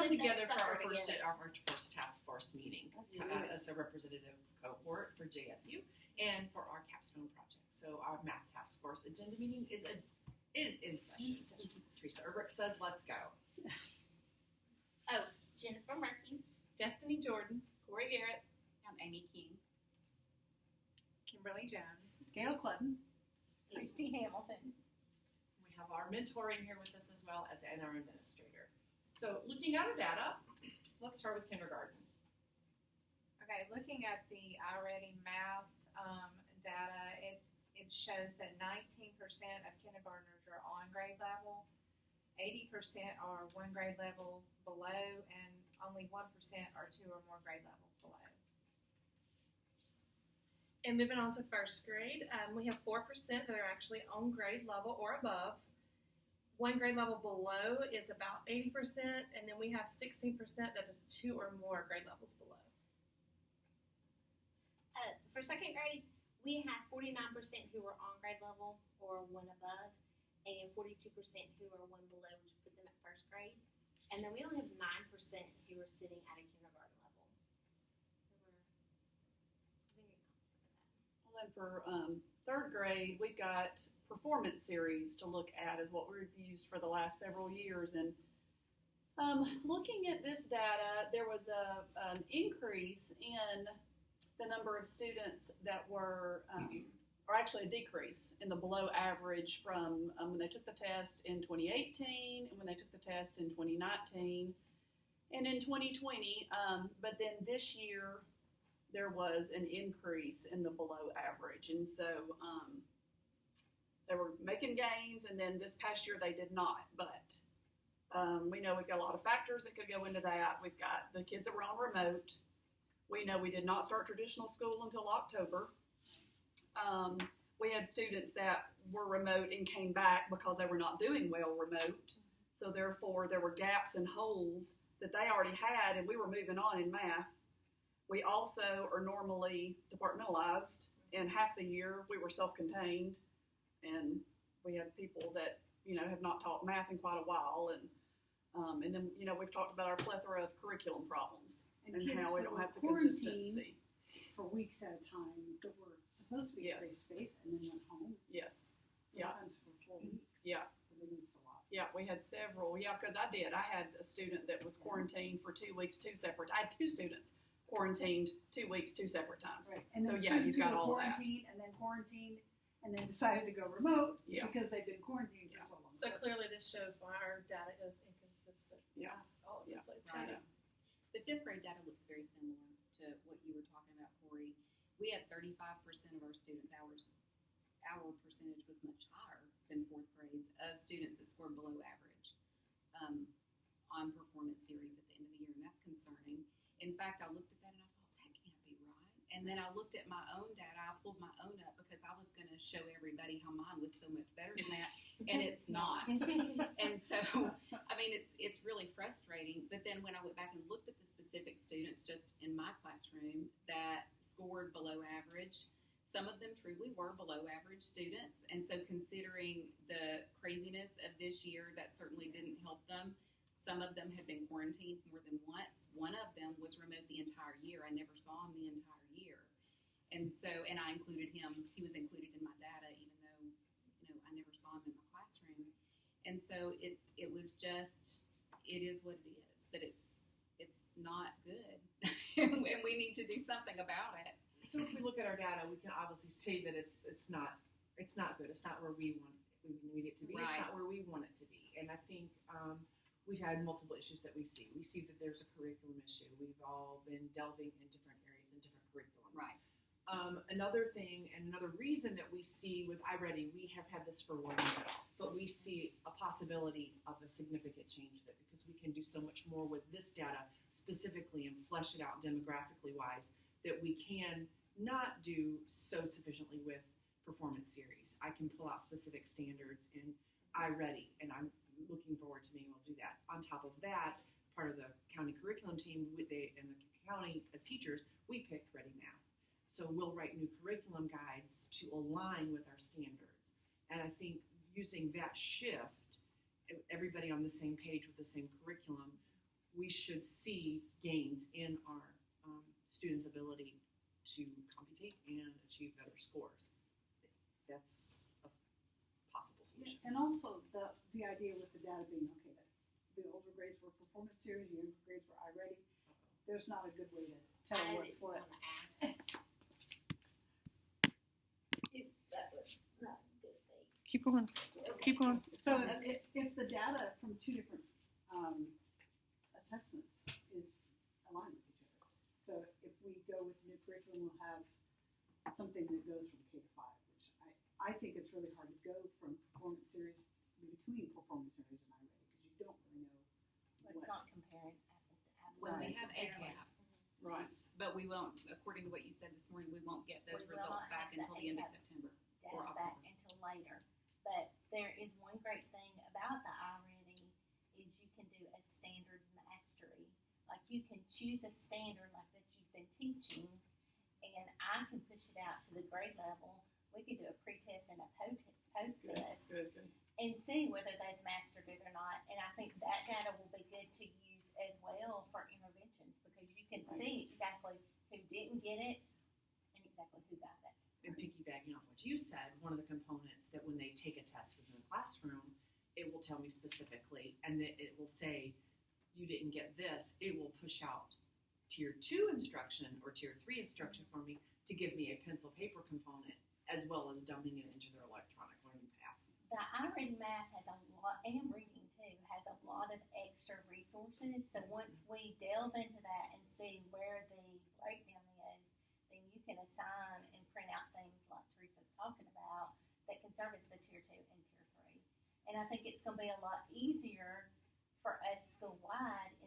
pulling together for our Suffer first task force meeting as a representative cohort for JSU and for our capstone project. So our math task force agenda meeting is in session. Teresa Urbrick says, "Let's go." Oh, Jennifer Murphy, Destiny Jordan, Corey Garrett, I'm Amy King. Kimberly Jones, Gail Clutton. Christy Hamilton. We have our mentoring here with us as well as and our administrator. So looking at our data, let's start with kindergarten. Okay, looking at the iReady math data, it shows that 19% of kindergartners are on grade level, 80% are one grade level below, and only 1% are two or more grade levels below. And moving on to first grade, we have 4% that are actually on grade level or above. One grade level below is about 80%, and then we have 16% that is two or more grade levels below. for second grade, we have 49% who are on grade level or one above, and 42% who are one below, which put them at first grade. And then we only have 9% who are sitting at a kindergarten level. So we're very confident with that. Well, then for third grade, we've got performance series to look at as what we've used for the last several years. And looking at this data, there was an increase in the number of students that were, or actually a decrease in the below average from when they took the test in 2018 and when they took the test in 2019 and in 2020. But then this year, there was an increase in the below average. And so they were making gains, and then this past year they did not. But we know we've got a lot of factors that could go into that. We've got the kids that were on remote. We know we did not start traditional school until October. We had students that were remote and came back because they were not doing well remote. So therefore, there were gaps and holes that they already had, and we were moving on in math. We also are normally departmentalized, and half the year we were self-contained, and we had people that, have not taught math in quite a while, and then, we've talked about our plethora of curriculum problems and how we don't have the consistency. For weeks at a time that were supposed to be in Yes. space and then went home. Yes. Yeah. Sometimes for 4 weeks. Yeah. So they missed a lot. Yeah, we had several. Yeah, because I did. I had a student that was quarantined for 2 weeks, I had two students quarantined 2 weeks, two separate times. Right. And So then yeah, students you've got who were all that. quarantined and then decided to go remote Yeah. because they've been quarantined Yeah. for so long. So clearly this shows why our data is inconsistent. Yeah. All over Yeah. the place. Right. The fifth grade data looks very similar to what you were talking about, Corey. We had 35% of our students, our percentage was much higher than fourth grades of students that scored below average on performance series at the end of the year, and that's concerning. In fact, I looked at that and I thought, that can't be right. And then I looked at my own data. I pulled my own up because I was going to show everybody how mine was so much better than that, and it's not. And so, it's really frustrating. But then when I went back and looked at the specific students just in my classroom that scored below average, some of them truly were below average students. And so considering the craziness of this year, that certainly didn't help them. Some of them had been quarantined more than once. One of them was remote the entire year. I never saw him the entire year. And so, and I included him, he was included in my data, even though, I never saw him in my classroom. And so it is what it is, but it's not good. And we need to do something about it. So if we look at our data, we can obviously see that it's not good. It's not where we need it to be. Right. It's not where we want it to be. And I think we've had multiple issues that we see. We see that there's a curriculum issue. We've all been delving in different areas and different curriculums. Right. Another thing and another reason that we see with iReady, we have had this for 1 year, but we see a possibility of a significant change there because we can do so much more with this data specifically and flesh it out demographically wise that we can not do so sufficiently with performance series. I can pull out specific standards in iReady, and I'm looking forward to being able to do that. On top of that, part of the county curriculum team and the county as teachers, we picked Ready Math. So we'll write new curriculum guides to align with our standards. And I think using that shift, everybody on the same page with the same curriculum, we should see gains in our students' ability to compute and achieve better scores. That's a possible solution. And also the idea with the data being, okay, that the older grades were performance series, the younger grades were iReady. There's not a good way to tell I what's didn't what. wanna ask. If that was not a good thing. Keep going. Okay. Keep going. So if the data from two different assessments is aligned with each other, so if we go with new curriculum, we'll have something that goes from K to 5, which I think it's really hard to go from performance series between performance series and iReady because you don't really know Let's what. not compare apples to apples. Well, we Right. have necessarily. ACAP, Right. but we won't, according to what you said this morning, we won't get those We will results not back have the until the end of ACAP September. Data Or back October. until later. But there is one great thing about the iReady is you can do a standards mastery. Like you can choose a standard like that you've been teaching, and I can push it out to the grade level. We could do a pre-test and a post-test Good. and see whether they've mastered it or not. And I think that data will be good to use as well for interventions because you can see exactly who didn't get it and exactly who got it. And piggybacking off what you said, one of the components that when they take a test within the classroom, it will tell me specifically, and that it will say, you didn't get this, it will push out tier 2 instruction or tier 3 instruction for me to give me a pencil paper component as well as dumping it into their electronic learning path. The iReady Math has a lot, and reading too, has a lot of extra resources. So once we delve into that and see where the breakdown is, then you can assign and print out things like Teresa's talking about that can service the tier 2 and tier 3. And I think it's going to be a lot easier for us school-wide